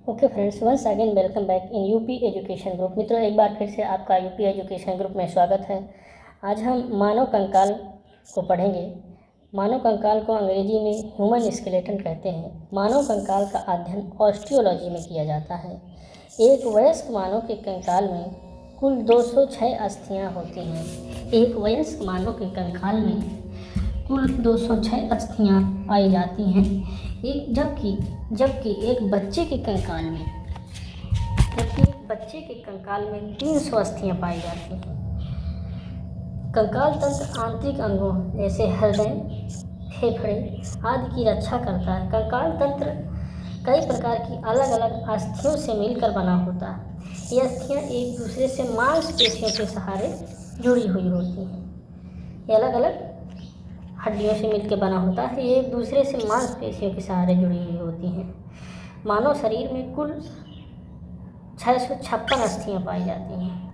Okay friends, once again welcome back in UP education group. मित्रों, एक बार फिर से आपका यूपी एजुकेशन ग्रुप में स्वागत है। आज हम मानव कंकाल को पढ़ेंगे। मानव कंकाल को अंग्रेजी में ह्यूमन स्केलेटन कहते हैं। मानव कंकाल का अध्ययन ऑस्टियोलॉजी में किया जाता है। एक वयस्क मानव के कंकाल में कुल 206 अस्थियाँ होती हैं। एक वयस्क मानव के कंकाल में कुल 206 अस्थियाँ पाई जाती हैं। जबकि एक बच्चे के कंकाल में 300 अस्थियाँ पाई जाती हैं। कंकाल तंत्र आंतरिक अंगों जैसे हृदय, फेफड़े आदि की रक्षा करता है। कंकाल तंत्र कई प्रकार की अलग अलग अस्थियों से मिलकर बना होता है। ये अस्थियाँ एक दूसरे से मांसपेशियों के सहारे जुड़ी हुई होती हैं। ये अलग अलग हड्डियों से मिलकर बना होता है। ये एक दूसरे से मांसपेशियों के सहारे जुड़ी हुई होती हैं। मानव शरीर में कुल 656 अस्थियाँ पाई जाती हैं।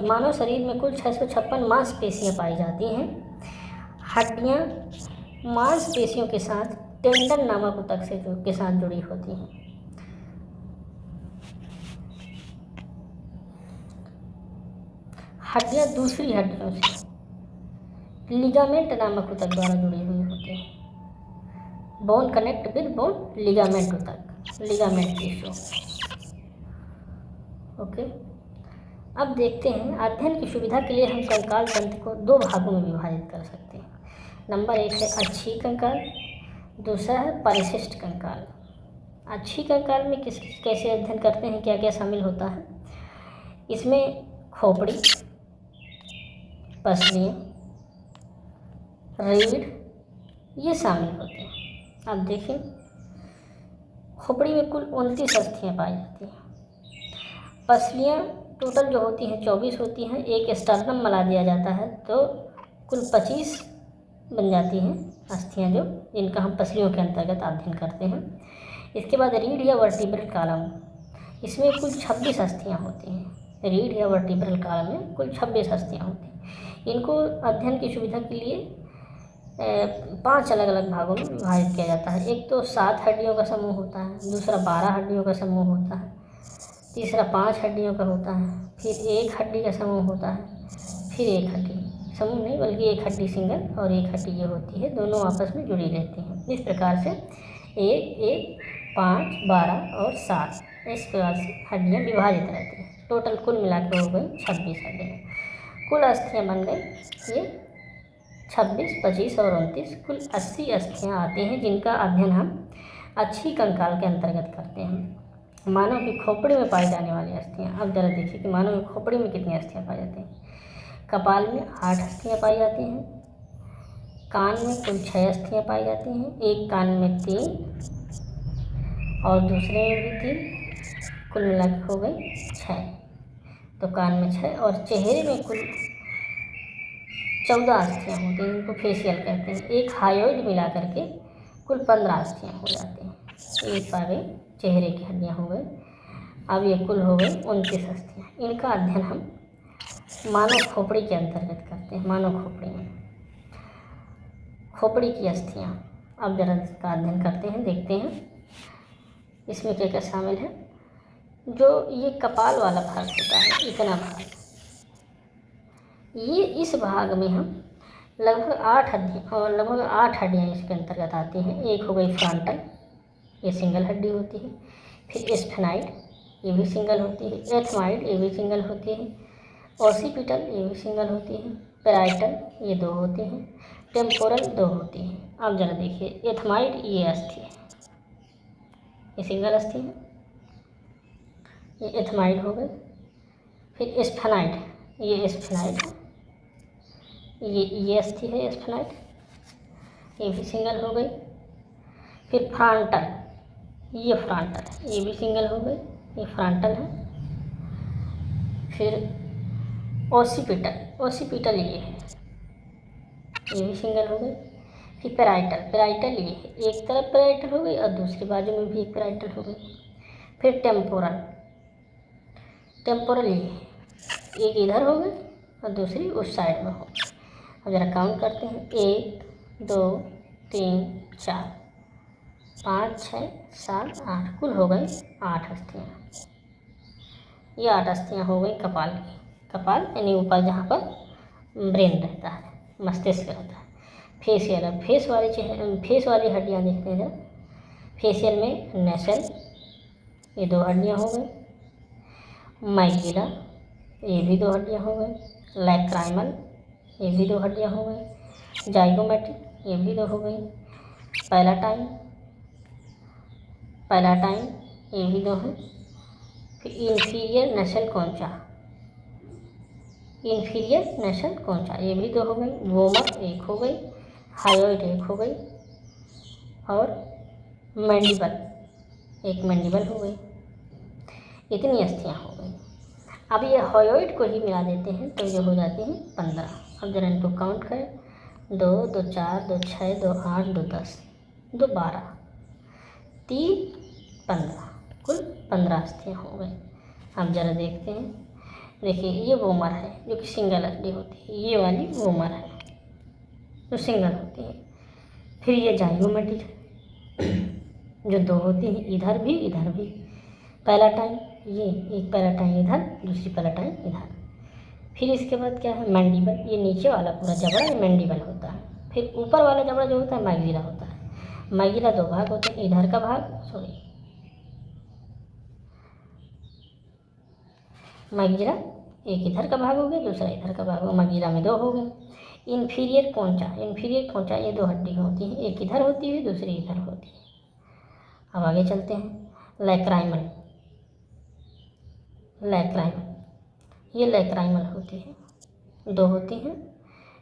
मानव शरीर में कुल 656 मांसपेशियाँ पाई जाती हैं। हड्डियाँ मांसपेशियों के साथ टेंडन नामक ऊतक के साथ जुड़ी होती हैं। हड्डियाँ दूसरी हड्डियों से लिगामेंट नामक ऊतक द्वारा जुड़ी हुई होती है। Bone connect with bone, ligament ऊतक, लिगामेंट टिश्यू। ओके, अब देखते हैं। अध्ययन की सुविधा के लिए हम कंकाल तंत्र को 2 भागों में विभाजित कर सकते हैं। नंबर 1 है अच्छी कंकाल, दूसरा है परिशिष्ट कंकाल। अच्छी कंकाल में कैसे अध्ययन करते हैं, क्या क्या शामिल होता है? इसमें खोपड़ी, पसलियाँ, रीढ़ ये शामिल होते हैं। अब देखें, खोपड़ी में कुल 29 अस्थियाँ पाई जाती हैं। पसलियाँ टोटल जो होती हैं 24 होती हैं। एक स्टर्नम मिला दिया जाता है तो कुल 25 बन जाती हैं अस्थियाँ, जिनका हम पसलियों के अंतर्गत अध्ययन करते हैं। इसके बाद रीढ़ या वर्टिब्रल कॉलम, इसमें कुल 26 अस्थियाँ होती हैं। रीढ़ या वर्टिब्रल कॉलम में कुल 26 अस्थियाँ होती हैं। इनको अध्ययन की सुविधा के लिए 5 अलग अलग भागों में विभाजित किया जाता है। एक तो 7 हड्डियों का समूह होता है, दूसरा 12 हड्डियों का समूह होता है, तीसरा 5 हड्डियों का होता है, फिर 1 हड्डी का समूह होता है, फिर 1 हड्डी, समूह नहीं बल्कि 1 हड्डी सिंगल और 1 हड्डी जो होती है दोनों आपस में जुड़ी रहती हैं। इस प्रकार से 1, 1, 5, 12 और 7 इस प्रकार से हड्डियाँ विभाजित रहती हैं। टोटल कुल मिलाकर हो गई 26 हड्डियाँ। कुल अस्थियाँ बन गई ये 26, 25 और 29, कुल 80 अस्थियाँ आती हैं, जिनका अध्ययन हम अच्छी कंकाल के अंतर्गत करते हैं। मानव की खोपड़ी में पाई जाने वाली अस्थियाँ, अब जरा देखिए कि मानव की खोपड़ी में कितनी अस्थियाँ पाई जाती हैं। कपाल में 8 अस्थियाँ पाई जाती हैं। कान में कुल 6 अस्थियाँ पाई जाती हैं। एक कान में 3 और दूसरे में भी 3, कुल मिलाकर हो गई 6। तो कान में 6 और चेहरे में कुल 14 अस्थियाँ होती हैं, इनको फेशियल कहते हैं। एक हायोइड मिला करके कुल 15 अस्थियाँ हो जाती हैं। एक आ गई चेहरे की हड्डियाँ हो गई। अब ये कुल हो गई 29 अस्थियाँ। इनका अध्ययन हम मानव खोपड़ी के अंतर्गत करते हैं। मानव खोपड़ी में खोपड़ी की अस्थियाँ, अब जरा इसका अध्ययन करते हैं, देखते हैं इसमें क्या क्या शामिल है। जो ये कपाल वाला भाग होता है, इतना भाग, ये इस भाग में हम लगभग 8 हड्डियाँ इसके अंतर्गत आती हैं। एक हो गई फ्रंटल, ये सिंगल हड्डी होती है। फिर स्फेनाइड, ये भी सिंगल होती है। एथमाइड, ये भी सिंगल होती है। ऑसिपिटल, ये भी सिंगल होती है। पेराइटल, ये 2 होती हैं। टेम्पोरल 2 होती हैं। अब जरा देखिए, एथमाइड ये अस्थि है, ये सिंगल अस्थि है, ये एथमाइड हो गई। फिर स्फेनाइड, ये स्फेनाइड है, ये अस्थि है स्फेनाइड, ये भी सिंगल हो गई। फिर फ्रंटल, ये फ्रंटल है, ये भी सिंगल हो गई, ये फ्रंटल है। फिर ओसिपिटल ये है, ये भी सिंगल हो गई। फिर पेराइटल ये है, एक तरफ पेराइटल हो गई और दूसरी बाजू में भी एक पेराइटल हो गई। फिर टेम्पोरल ये है, एक इधर हो गई और दूसरी उस साइड में हो गई। अब जरा काउंट करते हैं, 1, 2, 3, 4, 5, 6, 7, 8 कुल हो गई 8 अस्थियाँ। ये 8 अस्थियाँ हो गई कपाल की। कपाल यानी ऊपर जहाँ पर ब्रेन रहता है, मस्तिष्क रहता है। फेशियल, अब फेस वाली हड्डियाँ देखते हैं जरा। फेशियल में नेसल, ये 2 हड्डियाँ हो गई। मैक्सिला, ये भी 2 हड्डियाँ हो गई। लैक्राइमल, ये भी 2 हड्डियाँ हो गई। जाइगोमेट्रिक, ये भी 2 हो गई। पैलाटाइन, ये भी 2 हैं। फिर इंफीरियर नेसल कॉन्चा, ये भी 2 हो गई। वोमर 1 हो गई। हायोइड 1 हो गई। और मैंडिबल, एक मैंडिबल हो गई। इतनी अस्थियाँ हो गई। अब ये हायोइड को ही मिला देते हैं तो ये हो जाती हैं 15। अब जरा इनको काउंट करें। 2, 2, 4, 2, 6, 2, 8, 2, 10, 2, 12, 3, 15, कुल 15 अस्थियाँ हो गई। अब जरा देखते हैं। देखिए ये वोमर है जो कि सिंगल हड्डी होती है, ये वाली वोमर है जो सिंगल होती है। फिर ये जाइगोमेटिक जो 2 होती हैं, इधर भी। पैलाटाइन, ये एक पैलाटाइन इधर, दूसरी पैलाटाइन इधर। फिर इसके बाद क्या है, मैंडिबल, ये नीचे वाला पूरा जबड़ा ये मैंडिबल होता है। फिर ऊपर वाला जबड़ा जो होता है मैक्सिला होता है। मैक्सिला 2 भाग होते हैं, इधर का भाग, मैक्सिला एक इधर का भाग हो गया, दूसरा इधर का भाग हो गया। मैक्सिला में 2 हो गए। इंफीरियर कॉन्चा, ये 2 हड्डी होती हैं, एक इधर होती है, दूसरी इधर होती है। अब आगे चलते हैं। लैक्राइमल, ये लैक्राइमल होती है, 2 होती हैं,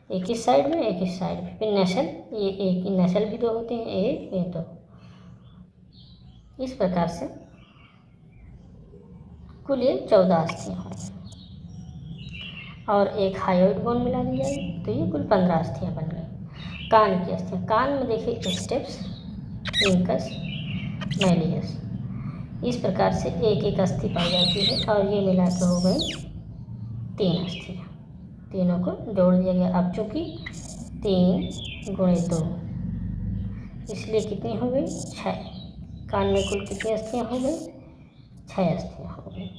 एक इस साइड में, एक इस साइड में। फिर नेसल, ये एक नेसल भी 2 होती हैं, एक, ये 2। इस प्रकार से कुल ये 14 अस्थियाँ होंगी। और एक हायोइड बोन मिला दी जाएगी तो ये कुल 15 अस्थियाँ बन गई। कान की अस्थियाँ, कान में देखिए स्टेप्स, इंकस, मैलियस, इस प्रकार से एक एक अस्थि पाई जाती है। और ये मिला के हो गई 3 अस्थियाँ। तीनों को जोड़ दिया गया। अब चूँकि 3 × 2 इसलिए कितनी हो गई, 6। कान में कुल कितनी अस्थियाँ हो गई, 6 अस्थियाँ हो गई।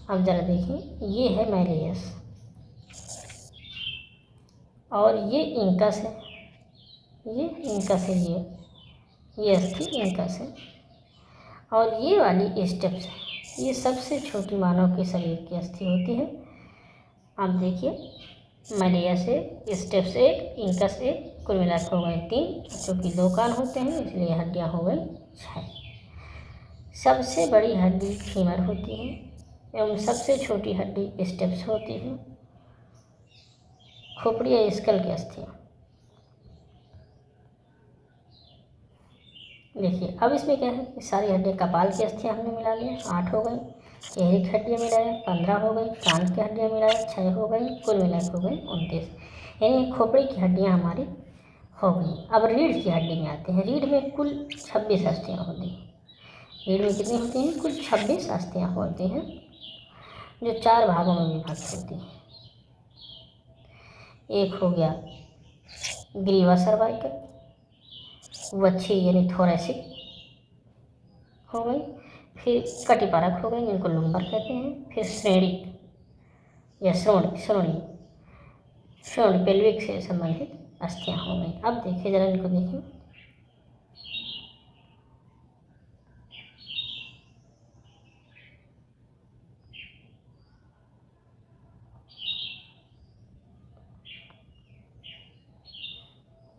अब ज़रा देखिए, ये है मैलियस और ये इंकस है, ये अस्थि इंकस है। और ये वाली स्टेप्स है, ये सबसे छोटी मानव के शरीर की अस्थि होती है। अब देखिए, मैलियस 1, स्टेप्स 1, इंकस 1, कुल मिलाकर हो गए 3। क्योंकि 2 कान होते हैं इसलिए हड्डियाँ हो गई 6। सबसे बड़ी हड्डी फीमर होती है एवं सबसे छोटी हड्डी स्टेप्स होती है। खोपड़ी या स्कल की अस्थियाँ देखिए। अब इसमें क्या है कि सारी हड्डियाँ, कपाल की अस्थियाँ हमने मिला ली, 8 हो गई। चेहरे की हड्डियाँ मिलाया 15 हो गई। कान की हड्डियाँ मिलाया 6 हो गई। कुल मिलाकर हो गई 29। यानी खोपड़ी की हड्डियाँ हमारी हो गई। अब रीढ़ की हड्डी में आते हैं। रीढ़ में कुल 26 अस्थियाँ होती हैं। रीढ़ में कितनी होती हैं, कुल 26 अस्थियाँ होती हैं जो 4 भागों में विभक्त होती हैं। एक हो गया ग्रीवा सर्वाइकल, वच्छी यानी थोरैसिक हो गई। फिर कटिपरक हो गई जिनको लुम्बर कहते हैं। फिर श्रेणिक या श्रोणी पेल्विक से संबंधित अस्थियाँ हो गई। अब देखिए जरा इनको देखिए।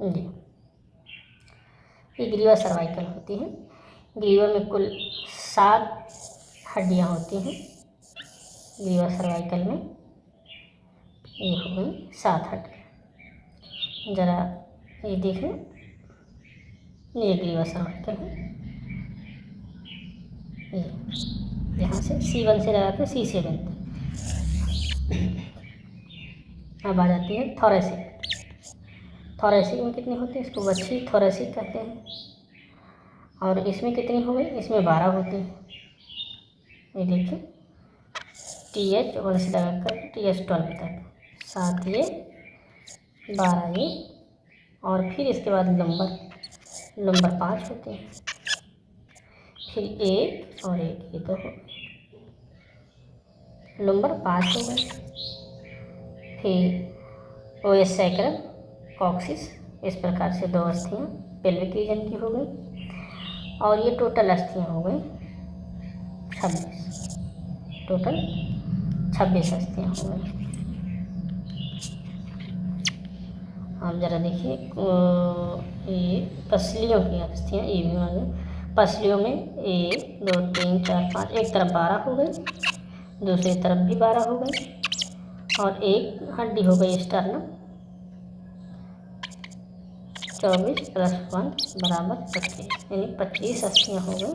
जी, ये ग्रीवा सर्वाइकल होती है। ग्रीवा में कुल 7 हड्डियाँ होती हैं। ग्रीवा सर्वाइकल में ये हो गई 7 हड्डियाँ। ज़रा ये देखें, ये ग्रीवा सर्वाइकल है। ये यहाँ से C1 से लगाते C7 तक। अब आ जाती है थोरैसिक। थोरैसिक में कितनी होती है, इसको वच्छी थोरैसिक कहते हैं। और इसमें कितनी हो गई, इसमें 12 होती है। ये देखिए, TH1 से लगाकर TH12 तक, 7 ये, 12 ये, और फिर इसके बाद लंबर 5 होते हैं। फिर एक और एक, ये तो हो गए। नंबर 5 हो गए। फिर ओएस सैक्रम, कॉक्सिस, इस प्रकार से 2 अस्थियाँ पेल्विक रीजन की हो गई। और ये टोटल अस्थियाँ हो गई 26, टोटल 26 अस्थियाँ हो गई। आप ज़रा देखिए, ये पसलियों की अस्थियाँ, ये भी मान लो पसलियों में 1 2 3 4 5, एक तरफ 12 हो गई, दूसरी तरफ भी 12 हो गई, और एक हड्डी हो गई स्टर्नम, 24 + 1 = 25, यानी 25 अस्थियाँ हो गई